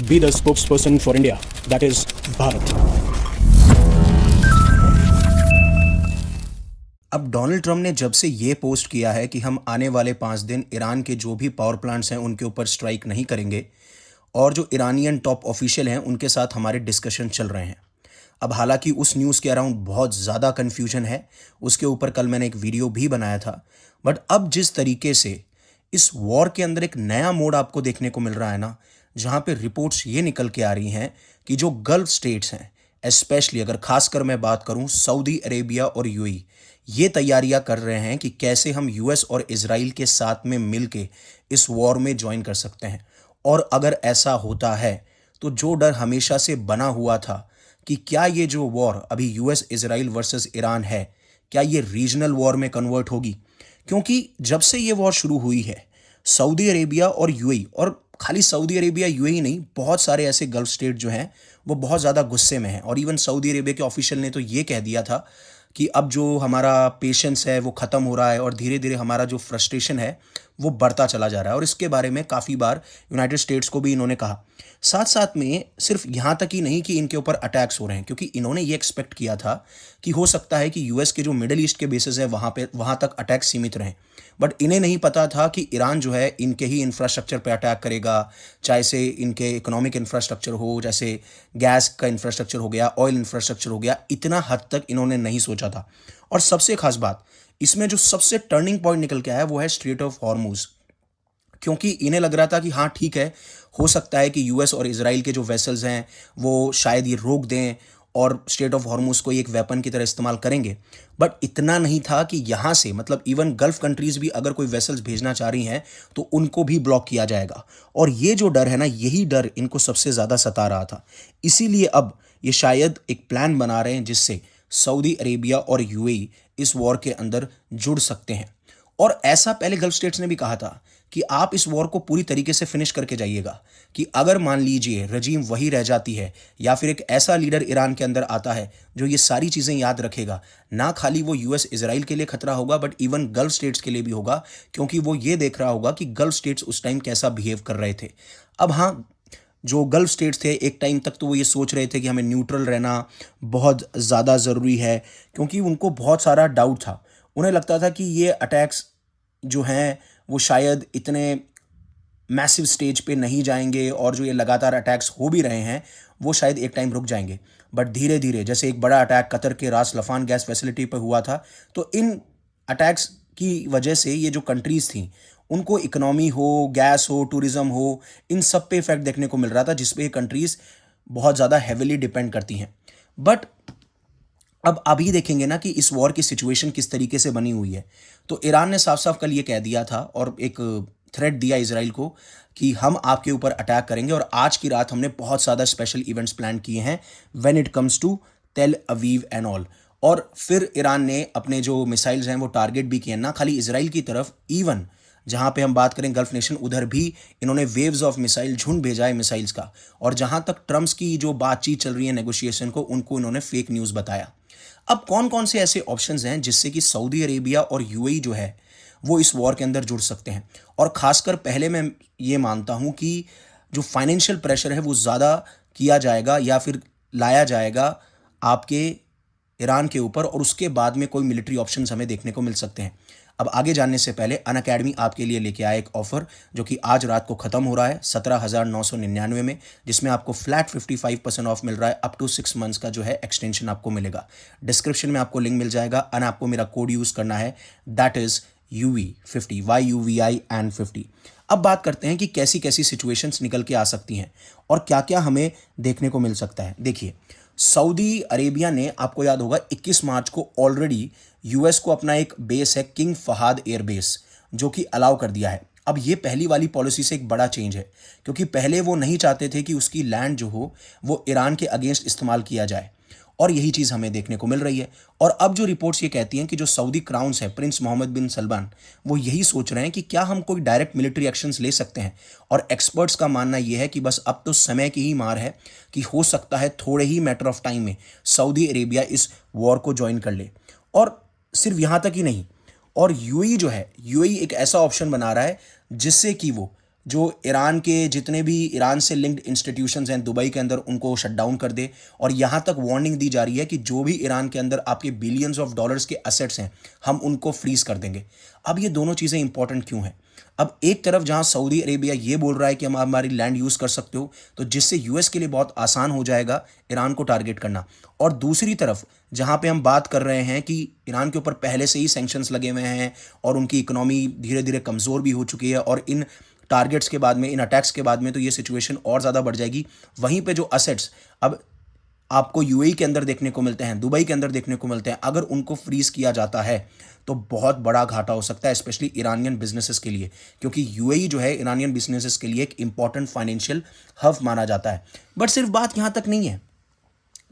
be the spokesperson for India, that is Bharat. अब Donald Trump ने जब से ये पोस्ट किया है कि हम आने वाले 5 दिन ईरान के जो भी पावर प्लांट्स हैं उनके ऊपर स्ट्राइक नहीं करेंगे और जो ईरानियन टॉप ऑफिशियल हैं उनके साथ हमारे डिस्कशन चल रहे हैं। अब हालांकि उस न्यूज़ के अराउंड बहुत ज़्यादा कन्फ्यूजन है, उसके ऊपर कल मैंने एक वीडियो भी बनाया था। बट अब जिस तरीके से इस वॉर के अंदर एक नया मोड आपको देखने को मिल रहा है ना, जहाँ पे रिपोर्ट्स ये निकल के आ रही हैं कि जो गल्फ स्टेट्स हैं, स्पेशली अगर खासकर मैं बात करूं सऊदी अरेबिया और यूएई, ये तैयारियां कर रहे हैं कि कैसे हम यूएस और इजराइल के साथ में मिलके इस वॉर में ज्वाइन कर सकते हैं। और अगर ऐसा होता है तो जो डर हमेशा से बना हुआ था कि क्या ये जो वॉर अभी यूएस इजराइल वर्सेस ईरान है, क्या ये रीजनल वॉर में कन्वर्ट होगी? क्योंकि जब से ये वॉर शुरू हुई है, सऊदी अरेबिया और यूएई, और खाली सऊदी अरेबिया यूएई नहीं, बहुत सारे ऐसे गल्फ स्टेट जो हैं वो बहुत ज़्यादा गुस्से में हैं। और इवन सऊदी अरेबिया के ऑफिशियल ने तो ये कह दिया था कि अब जो हमारा पेशेंस है वो ख़त्म हो रहा है और धीरे धीरे हमारा जो फ्रस्ट्रेशन है वो बढ़ता चला जा रहा है। और इसके बारे में काफ़ी बार यूनाइटेड स्टेट्स को भी इन्होंने कहा। साथ साथ में सिर्फ यहाँ तक ही नहीं कि इनके ऊपर अटैक्स हो रहे हैं, क्योंकि इन्होंने ये एक्सपेक्ट किया था कि हो सकता है कि यूएस के जो मिडिल ईस्ट के बेसिस है वहाँ तक अटैक सीमित रहें। बट इन्हें नहीं पता था कि ईरान जो है इनके ही इंफ्रास्ट्रक्चर पे अटैक करेगा, चाहे से इनके इकोनॉमिक इंफ्रास्ट्रक्चर हो, जैसे गैस का इंफ्रास्ट्रक्चर हो गया, ऑयल इंफ्रास्ट्रक्चर हो गया। इतना हद तक इन्होंने नहीं सोचा था। और सबसे खास बात इसमें जो सबसे टर्निंग पॉइंट निकल के आया वो है स्ट्रेट ऑफ हॉर्मुज। क्योंकि इन्हें लग रहा था कि हाँ ठीक है, हो सकता है कि यूएस और इजराइल के जो वेसल्स हैं वो शायद ये रोक दें और स्ट्रेट ऑफ हॉर्मुज को एक वेपन की तरह इस्तेमाल करेंगे। बट इतना नहीं था कि यहाँ से, मतलब इवन गल्फ कंट्रीज भी अगर कोई वेसल्स भेजना चाह रही हैं तो उनको भी ब्लॉक किया जाएगा। और ये जो डर है ना, यही डर इनको सबसे ज़्यादा सता रहा था। इसीलिए अब ये शायद एक प्लान बना रहे हैं जिससे सऊदी अरेबिया और यूएई इस वॉर के अंदर जुड़ सकते हैं। और ऐसा पहले गल्फ स्टेट्स ने भी कहा था कि आप इस वॉर को पूरी तरीके से फिनिश करके जाइएगा, कि अगर मान लीजिए रजीम वही रह जाती है या फिर एक ऐसा लीडर ईरान के अंदर आता है जो ये सारी चीज़ें याद रखेगा, ना खाली वो यूएस इजराइल के लिए खतरा होगा बट इवन गल्फ स्टेट्स के लिए भी होगा, क्योंकि वो ये देख रहा होगा कि गल्फ स्टेट्स उस टाइम कैसा बिहेव कर रहे थे। अब हाँ, जो गल्फ स्टेट्स थे एक टाइम तक तो वो ये सोच रहे थे कि हमें न्यूट्रल रहना बहुत ज़्यादा ज़रूरी है, क्योंकि उनको बहुत सारा डाउट था। उन्हें लगता था कि ये अटैक्स जो हैं वो शायद इतने मैसिव स्टेज पे नहीं जाएंगे और जो ये लगातार अटैक्स हो भी रहे हैं वो शायद एक टाइम रुक जाएंगे। बट धीरे धीरे, जैसे एक बड़ा अटैक कतर के रास लफान गैस फैसिलिटी पर हुआ था, तो इन अटैक्स की वजह से ये जो कंट्रीज़ थी उनको इकोनॉमी हो, गैस हो, टूरिज़्म हो, इन सब पे इफेक्ट देखने को मिल रहा था, जिस पे ये कंट्रीज़ बहुत ज़्यादा हैविली डिपेंड करती हैं। बट अब अभी देखेंगे ना कि इस वॉर की सिचुएशन किस तरीके से बनी हुई है। तो ईरान ने साफ साफ कल ये कह दिया था और एक थ्रेट दिया इजराइल को कि हम आपके ऊपर अटैक करेंगे। और आज की रात हमने बहुत ज़्यादा स्पेशल इवेंट्स प्लान किए हैं व्हेन इट कम्स टू तेल अवीव एंड ऑल। और फिर ईरान ने अपने जो मिसाइल्स हैं वो टारगेट भी किए, ना खाली इजराइल की तरफ, इवन जहाँ पे हम बात करें गल्फ नेशन, उधर भी इन्होंने वेव्स ऑफ मिसाइल, झुंड भेजा है मिसाइल्स का। और जहाँ तक ट्रम्प्स की जो बातचीत चल रही है नेगोशिएशन को, उनको इन्होंने फेक न्यूज़ बताया। अब कौन कौन से ऐसे ऑप्शंस हैं जिससे कि सऊदी अरेबिया और यूएई जो है वो इस वॉर के अंदर जुड़ सकते हैं? और ख़ासकर पहले मैं ये मानता हूँ कि जो फाइनेंशियल प्रेशर है वो ज़्यादा किया जाएगा या फिर लाया जाएगा आपके ईरान के ऊपर, और उसके बाद में कोई मिलिट्री ऑप्शंस हमें देखने को मिल सकते हैं। अब आगे जानने से पहले अनअकैडमी आपके लिए लेके आया एक ऑफर जो कि आज रात को ख़त्म हो रहा है 17,999 में, जिसमें आपको फ्लैट 55% ऑफ मिल रहा है। अप टू 6 मंथ्स का जो है एक्सटेंशन आपको मिलेगा। डिस्क्रिप्शन में आपको लिंक मिल जाएगा और आपको मेरा कोड यूज़ करना है, that is UV50, YUVI and 50। अब बात करते हैं कि कैसी कैसी सिचुएशंस निकल के आ सकती हैं और क्या क्या हमें देखने को मिल सकता है। देखिए, सऊदी अरेबिया ने, आपको याद होगा, 21 मार्च को ऑलरेडी यूएस को अपना एक बेस है किंग फहाद एयर बेस, जो कि अलाउ कर दिया है। अब ये पहली वाली पॉलिसी से एक बड़ा चेंज है, क्योंकि पहले वो नहीं चाहते थे कि उसकी लैंड जो हो वो ईरान के अगेंस्ट इस्तेमाल किया जाए, और यही चीज़ हमें देखने को मिल रही है। और अब जो रिपोर्ट्स ये कहती हैं कि जो सऊदी क्राउन्स है, प्रिंस मोहम्मद बिन सलमान, वो यही सोच रहे हैं कि क्या हम कोई डायरेक्ट मिलिट्री एक्शंस ले सकते हैं। और एक्सपर्ट्स का मानना ये है कि बस अब तो समय की ही मार है कि हो सकता है थोड़े ही मैटर ऑफ टाइम में सऊदी अरेबिया इस वॉर को ज्वाइन कर ले। और सिर्फ यहाँ तक ही नहीं, और यूएई जो है, यूएई एक ऐसा ऑप्शन बना रहा है जिससे कि वो जो ईरान के जितने भी ईरान से लिंक्ड इंस्टीट्यूशंस हैं दुबई के अंदर उनको शट डाउन कर दे, और यहाँ तक वार्निंग दी जा रही है कि जो भी ईरान के अंदर आपके बिलियंस ऑफ डॉलर्स के असेट्स हैं हम उनको फ्रीज कर देंगे। अब ये दोनों चीज़ें इंपॉर्टेंट क्यों हैं? अब एक तरफ जहाँ सऊदी अरेबिया ये बोल रहा है कि हम हमारी लैंड यूज़ कर सकते हो, तो जिससे यूएस के लिए बहुत आसान हो जाएगा ईरान को टारगेट करना, और दूसरी तरफ जहाँ पे हम बात कर रहे हैं कि ईरान के ऊपर पहले से ही सैंक्शंस लगे हुए हैं और उनकी इकोनॉमी धीरे धीरे कमज़ोर भी हो चुकी है, और इन टारगेट्स के बाद में, इन अटैक्स के बाद में तो ये सिचुएशन और ज़्यादा बढ़ जाएगी। वहीं पे जो असेट्स अब आपको यूएई के अंदर देखने को मिलते हैं, दुबई के अंदर देखने को मिलते हैं, अगर उनको फ्रीज किया जाता है तो बहुत बड़ा घाटा हो सकता है, स्पेशली ईरानियन बिजनेसेस के लिए, क्योंकि यूएई जो है ईरानियन बिजनेसेस के लिए एक इंपॉर्टेंट फाइनेंशियल हब माना जाता है। बट सिर्फ बात यहाँ तक नहीं है,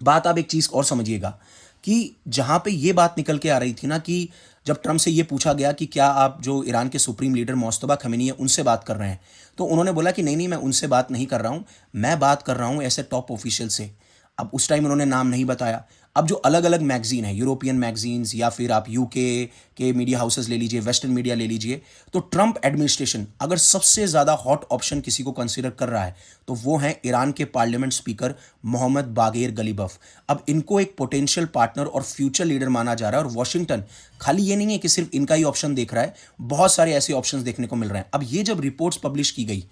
बात आप एक चीज़ और समझिएगा कि जहाँ पे ये बात निकल के आ रही थी ना कि जब ट्रम्प से ये पूछा गया कि क्या आप जो ईरान के सुप्रीम लीडर मोस्तफा खमेनी है उनसे बात कर रहे हैं, तो उन्होंने बोला कि नहीं नहीं, मैं उनसे बात नहीं कर रहा हूँ, मैं बात कर रहा हूँ ऐसे टॉप ऑफिशियल से। अब उस टाइम उन्होंने नाम नहीं बताया। अब जो अलग अलग मैगजीन है, यूरोपियन मैगजीन्स या फिर आप यूके के मीडिया हाउसेस ले लीजिए, वेस्टर्न मीडिया ले लीजिए, तो ट्रंप एडमिनिस्ट्रेशन अगर सबसे ज़्यादा हॉट ऑप्शन किसी को कंसीडर कर रहा है तो वो है ईरान के पार्लियामेंट स्पीकर मोहम्मद बागेर गलीबफ। अब इनको एक पोटेंशियल पार्टनर और फ्यूचर लीडर माना जा रहा है, और वॉशिंगटन खाली ये नहीं है कि सिर्फ इनका ही ऑप्शन देख रहा है, बहुत सारे ऐसे ऑप्शंस देखने को मिल रहे हैं। अब ये जब रिपोर्ट्स पब्लिश की गई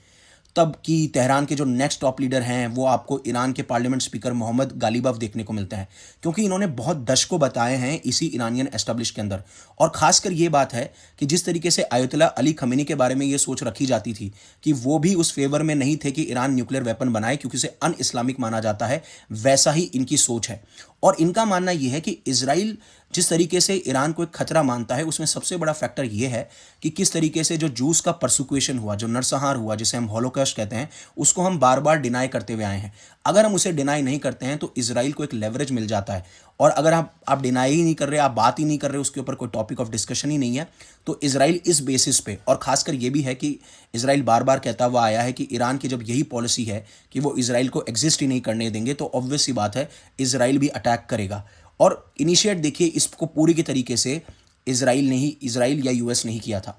तब कि तेहरान के जो नेक्स्ट टॉप लीडर हैं वो आपको ईरान के पार्लियामेंट स्पीकर मोहम्मद गालिबफ देखने को मिलते हैं, क्योंकि इन्होंने बहुत दशकों बताए हैं इसी ईरानियन एस्टेब्लिश के अंदर। और खासकर ये बात है कि जिस तरीके से आयतुल्ला अली खमेनी के बारे में ये सोच रखी जाती थी कि वो भी उस फेवर में नहीं थे कि ईरान न्यूक्लियर वेपन बनाए क्योंकि उसे अन इस्लामिक माना जाता है, वैसा ही इनकी सोच है। और इनका मानना यह है कि इजराइल जिस तरीके से ईरान को एक खतरा मानता है उसमें सबसे बड़ा फैक्टर यह है कि किस तरीके से जो जूस का परसिक्यूशन हुआ, जो नरसंहार हुआ, जिसे हम हॉलोकॉस्ट कहते हैं, उसको हम बार बार डिनाई करते हुए आए हैं। अगर हम उसे डिनाई नहीं करते हैं तो इजराइल को एक लेवरेज मिल जाता है, और अगर आप डिनाई ही नहीं कर रहे, आप बात ही नहीं कर रहे, उसके ऊपर कोई टॉपिक ऑफ डिस्कशन ही नहीं है, तो इजराइल इस बेसिस पे, और खासकर ये भी है कि इजराइल बार बार कहता हुआ आया है कि ईरान की जब यही पॉलिसी है कि वो इजराइल को एग्जिस्ट ही नहीं करने देंगे, तो ऑब्वियस सी बात है इजराइल भी अटैक करेगा। और इनिशिएट देखिए इसको पूरी के तरीके से इजराइल या यूएस नहीं किया था।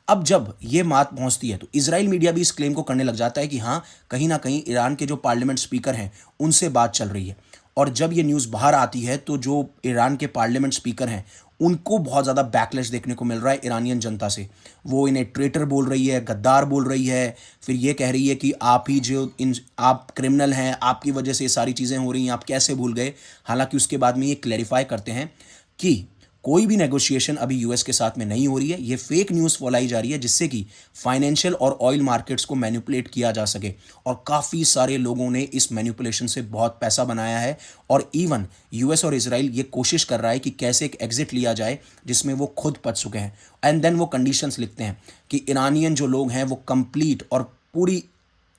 अब जब ये बात पहुंचती है तो इजराइल मीडिया भी इस क्लेम को करने लग जाता है कि हाँ, कहीं ना कहीं ईरान के जो पार्लियामेंट स्पीकर हैं उनसे बात चल रही है। और जब ये न्यूज़ बाहर आती है तो जो ईरान के पार्लियामेंट स्पीकर हैं उनको बहुत ज़्यादा बैकलैश देखने को मिल रहा है ईरानियन जनता से। वो इन्हें ट्रेटर बोल रही है, गद्दार बोल रही है, फिर ये कह रही है कि आप क्रिमिनल हैं, आपकी वजह से ये सारी चीज़ें हो रही हैं, आप कैसे भूल गए। हालांकि उसके बाद में ये क्लैरिफाई करते हैं कि कोई भी नेगोशिएशन अभी यूएस के साथ में नहीं हो रही है, ये फेक न्यूज़ फैलाई जा रही है जिससे कि फाइनेंशियल और ऑयल मार्केट्स को मैनिपुलेट किया जा सके। और काफ़ी सारे लोगों ने इस मैनिपुलेशन से बहुत पैसा बनाया है, और इवन यूएस और इजराइल ये कोशिश कर रहा है कि कैसे एक एग्जिट लिया जाए जिसमें वो खुद बच चुके हैं। एंड देन वो कंडीशंस लिखते हैं कि ईरानियन जो लोग हैं वो कंप्लीट और पूरी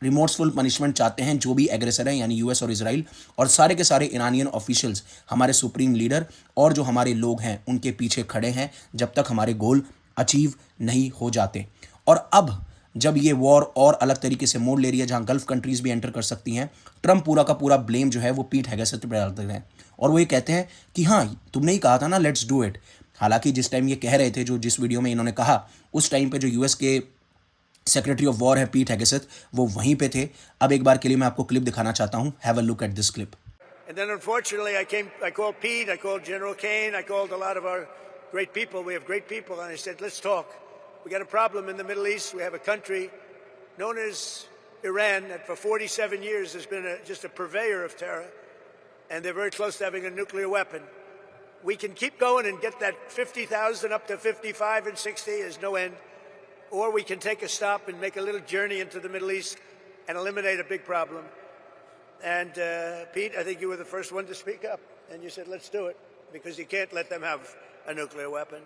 रिमोर्सफुल पनिशमेंट चाहते हैं जो भी एग्रेसर हैं, यानी यूएस और इजराइल, और सारे के सारे ईरानियन ऑफिशियल्स, हमारे सुप्रीम लीडर और जो हमारे लोग हैं उनके पीछे खड़े हैं जब तक हमारे गोल अचीव नहीं हो जाते। और अब जब ये वॉर और अलग तरीके से मोड़ ले रही है जहां गल्फ कंट्रीज भी एंटर कर सकती हैं, ट्रंप पूरा का पूरा ब्लेम जो है वो पीट हेगेसेथ पे डालते हैं, और वो ये कहते हैं कि हाँ, तुमने ही कहा था ना, लेट्स डू इट। हालांकि जिस टाइम ये कह रहे थे, जिस वीडियो में इन्होंने कहा, उस टाइम पे जो यूएस के सेक्रेटरी ऑफ वॉर है पीट हेगेसेथ, वो वहीं पे थे। अब एक बार के लिए मैं आपको क्लिप दिखाना चाहता हूं। Have a look at this clip. And then unfortunately I called Pete, I called General Kane, I called a lot of our great people. We have great people, and I said, let's talk. We got a problem in the Middle East. We have a country known as Iran that for 47 years has been just a purveyor of terror, and they're very close to having a nuclear weapon. We can keep going and get that 50,000 up to 55 and 60, there's no end. Or we can take a stop and make a little journey into the Middle East and eliminate a big problem. And Pete, I think you were the first one to speak up, and you said, let's do it, because you can't let them have a nuclear weapon.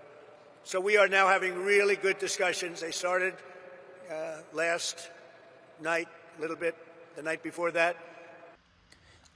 So we are now having really good discussions. They started last night, a little bit, the night before that.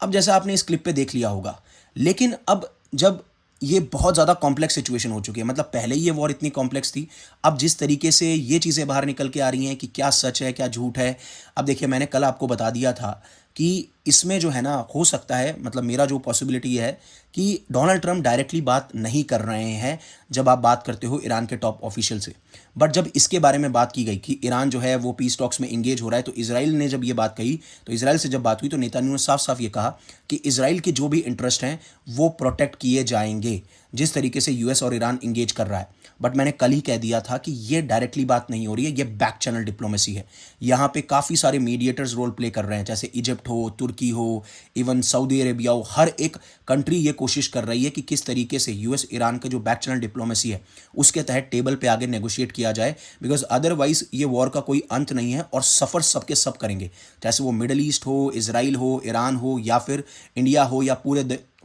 अब जैसा आपने इस clip पे देख लिया होगा, लेकिन अब जब ये बहुत ज़्यादा कॉम्प्लेक्स सिचुएशन हो चुकी है, मतलब पहले ही ये वॉर इतनी कॉम्प्लेक्स थी, अब जिस तरीके से ये चीज़ें बाहर निकल के आ रही हैं कि क्या सच है क्या झूठ है। अब देखिए, मैंने कल आपको बता दिया था कि इसमें जो है ना हो सकता है, मतलब मेरा जो पॉसिबिलिटी है कि डोनाल्ड ट्रंप डायरेक्टली बात नहीं कर रहे हैं जब आप बात करते हो ईरान के टॉप ऑफिशियल से। बट जब इसके बारे में बात की गई कि ईरान जो है वो पीस टॉक्स में इंगेज हो रहा है, तो इजराइल ने जब ये बात कही, तो इजराइल से जब बात हुई तो नेतन्याहू ने साफ साफ ये कहा कि इजराइल के जो भी इंटरेस्ट हैं वो प्रोटेक्ट किए जाएंगे जिस तरीके से यूएस और ईरान इंगेज कर रहा है। बट मैंने कल ही कह दिया था कि ये डायरेक्टली बात नहीं हो रही है, ये बैक चैनल डिप्लोमेसी है। यहाँ पे काफ़ी सारे मीडिएटर्स रोल प्ले कर रहे हैं, जैसे इजिप्ट हो, तुर्की हो, इवन सऊदी अरेबिया हो। हर एक कंट्री ये कोशिश कर रही है कि किस तरीके से यूएस ईरान का जो बैक चैनल डिप्लोमेसी है उसके तहत टेबल पे आगे नेगोशिएट किया जाए, बिकॉज अदरवाइज ये वॉर का कोई अंत नहीं है और सफ़र सबके सब करेंगे, चाहे वो मिडल ईस्ट हो, इसराइल हो, ईरान हो, या फिर इंडिया हो, या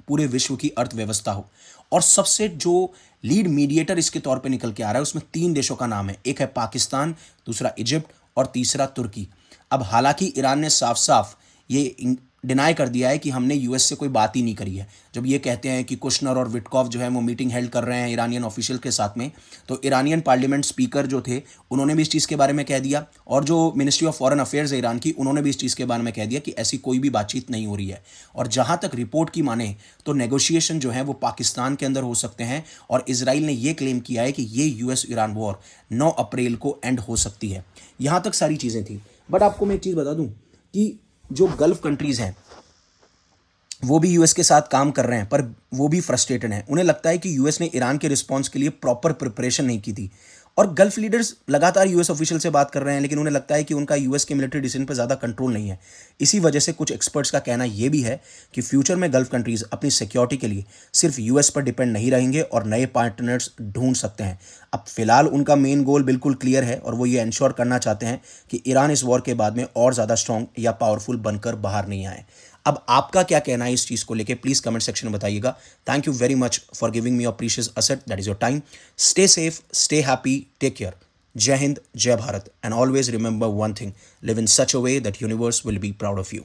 पूरे विश्व की अर्थव्यवस्था हो। और सबसे जो लीड मीडिएटर इसके तौर पे निकल के आ रहा है उसमें 3 देशों का नाम है, एक है पाकिस्तान, दूसरा इजिप्ट और तीसरा तुर्की। अब हालांकि ईरान ने साफ साफ ये डिनाई कर दिया है कि हमने यूएस से कोई बात ही नहीं करी है। जब ये कहते हैं कि कुशनर और विटकॉफ जो है वो मीटिंग हेल्ड कर रहे हैं ईरानियन ऑफिशियल के साथ में, तो ईरानियन पार्लियामेंट स्पीकर जो थे उन्होंने भी इस चीज़ के बारे में कह दिया, और जो मिनिस्ट्री ऑफ फॉरेन अफेयर्स है ईरान की, उन्होंने भी इस चीज़ के बारे में कह दिया कि ऐसी कोई भी बातचीत नहीं हो रही है। और जहाँ तक रिपोर्ट की माने तो नेगोशिएशन जो है वो पाकिस्तान के अंदर हो सकते हैं, और इसराइल ने ये क्लेम किया है कि ये यूएस ईरान वॉर 9 अप्रैल को एंड हो सकती है। यहाँ तक सारी चीज़ें थी। बट आपको मैं एक चीज़ बता दूँ कि जो गल्फ कंट्रीज़ हैं वो भी यूएस के साथ काम कर रहे हैं, पर वो भी फ्रस्ट्रेटेड हैं। उन्हें लगता है कि यूएस ने ईरान के रिस्पांस के लिए प्रॉपर प्रिपरेशन नहीं की थी। और गल्फ लीडर्स लगातार यूएस ऑफिशियल से बात कर रहे हैं, लेकिन उन्हें लगता है कि उनका यूएस के मिलिट्री डिसीजन पर ज़्यादा कंट्रोल नहीं है। इसी वजह से कुछ एक्सपर्ट्स का कहना यह भी है कि फ्यूचर में गल्फ कंट्रीज़ अपनी सिक्योरिटी के लिए सिर्फ यूएस पर डिपेंड नहीं रहेंगे और नए पार्टनर्स ढूंढ सकते हैं। अब फिलहाल उनका मेन गोल बिल्कुल क्लियर है, और वो ये इंश्योर करना चाहते हैं कि ईरान इस वॉर के बाद में और ज़्यादा स्ट्रॉन्ग या पावरफुल बनकर बाहर नहीं आए। अब आपका क्या कहना है इस चीज़ को लेके, प्लीज़ कमेंट सेक्शन में बताइएगा। Thank you very much for giving me your precious asset, that is your time. Stay safe, stay happy, take care. जय हिंद, जय Bharat, and always remember one thing, live in such a way that universe will be proud of you.